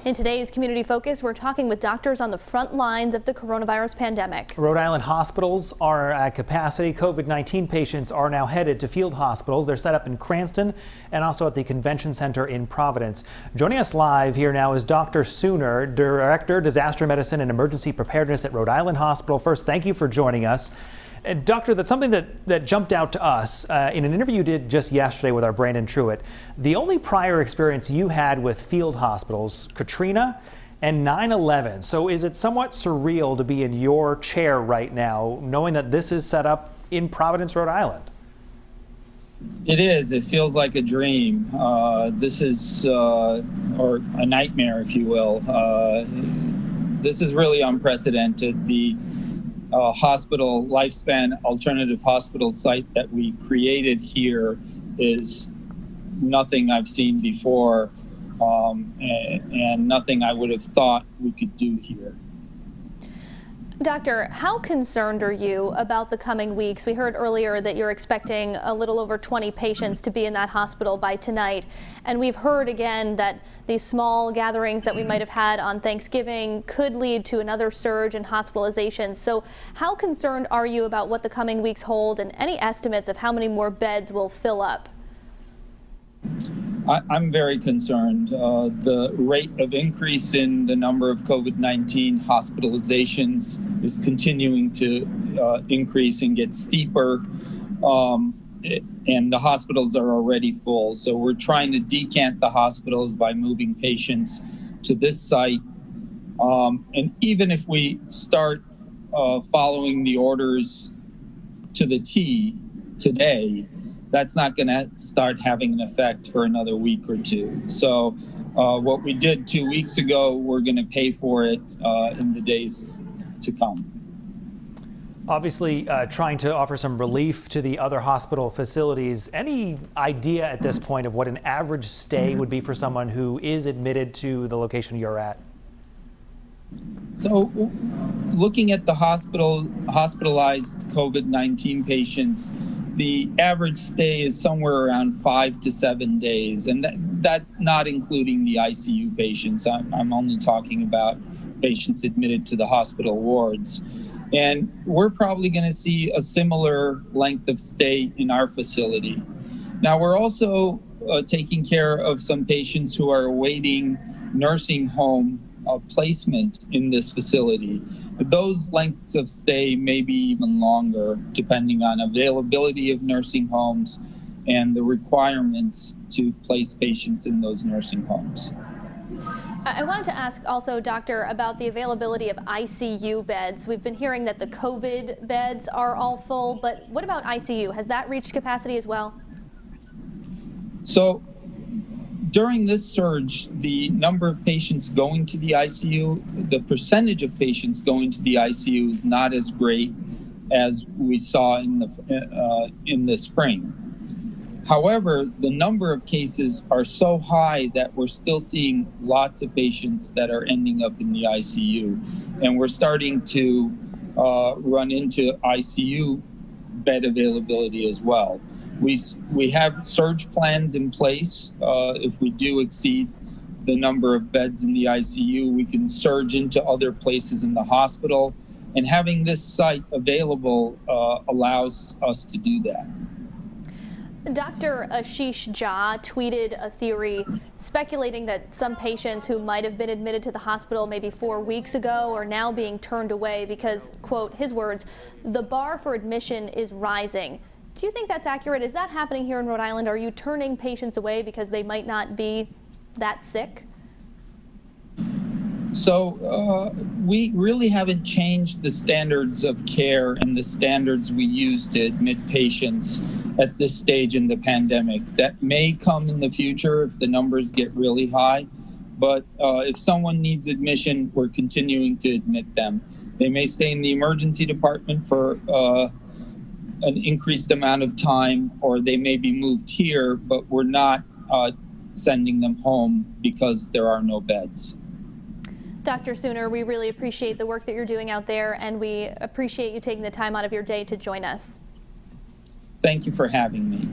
In today's Community Focus, we're talking with doctors on the front lines of the coronavirus pandemic. Rhode Island hospitals are at capacity. COVID-19 patients are now headed to field hospitals. They're set up in Cranston and also at the Convention Center in Providence. Joining us live here now is Dr. Suner, Director, Disaster Medicine and Emergency Preparedness at Rhode Island Hospital. First, thank you for joining us. Doctor, that's something that jumped out to us in an interview you did just yesterday with our Brandon Truitt. The only prior experience you had with field hospitals, Katrina and 9/11. So is it somewhat surreal to be in your chair right now, knowing that this is set up in Providence, Rhode Island? It is. It feels like a dream. This is, or a nightmare, if you will. This is really unprecedented. The hospital lifespan alternative hospital site that we created here is nothing I've seen before, and nothing I would have thought we could do here. Doctor, how concerned are you about the coming weeks? We heard earlier that you're expecting a little over 20 patients to be in that hospital by tonight. And we've heard again that these small gatherings that we might have had on Thanksgiving could lead to another surge in hospitalizations. So how concerned are you about what the coming weeks hold, and any estimates of how many more beds will fill up? I'm very concerned. The rate of increase in the number of COVID-19 hospitalizations is continuing to increase and get steeper, and the hospitals are already full. So we're trying to decant the hospitals by moving patients to this site. And even if we start following the orders to the T today, that's not going to start having an effect for another week or two. So what we did 2 weeks ago, we're going to pay for it in the days to come. Obviously, trying to offer some relief to the other hospital facilities. Any idea at this point of what an average stay would be for someone who is admitted to the location you're at? So looking at the hospitalized COVID-19 patients, the average stay is somewhere around 5 to 7 days, and that's not including the ICU patients. I'm only talking about patients admitted to the hospital wards. And we're probably going to see a similar length of stay in our facility. Now, we're also taking care of some patients who are awaiting nursing home placement in this facility. Those lengths of stay may be even longer, depending on availability of nursing homes and the requirements to place patients in those nursing homes. I wanted to ask also, Doctor, about the availability of ICU beds. We've been hearing that the COVID beds are all full, but what about ICU? Has that reached capacity as well? So during this surge, the number of patients going to the ICU, the percentage of patients going to the ICU is not as great as we saw in the spring. However, the number of cases are so high that we're still seeing lots of patients that are ending up in the ICU. And we're starting to run into ICU bed availability as well. We have surge plans in place. If we do exceed the number of beds in the ICU, we can surge into other places in the hospital. And having this site available allows us to do that. Dr. Ashish Jha tweeted a theory speculating that some patients who might have been admitted to the hospital maybe 4 weeks ago are now being turned away because, quote, his words, the bar for admission is rising. Do you think that's accurate? Is that happening here in Rhode Island? Are you turning patients away because they might not be that sick? So we really haven't changed the standards of care and the standards we use to admit patients at this stage in the pandemic. That may come in the future if the numbers get really high, but if someone needs admission, we're continuing to admit them. They may stay in the emergency department for an increased amount of time, or they may be moved here, but we're not sending them home because there are no beds. Dr. Suner, we really appreciate the work that you're doing out there, and we appreciate you taking the time out of your day to join us. Thank you for having me.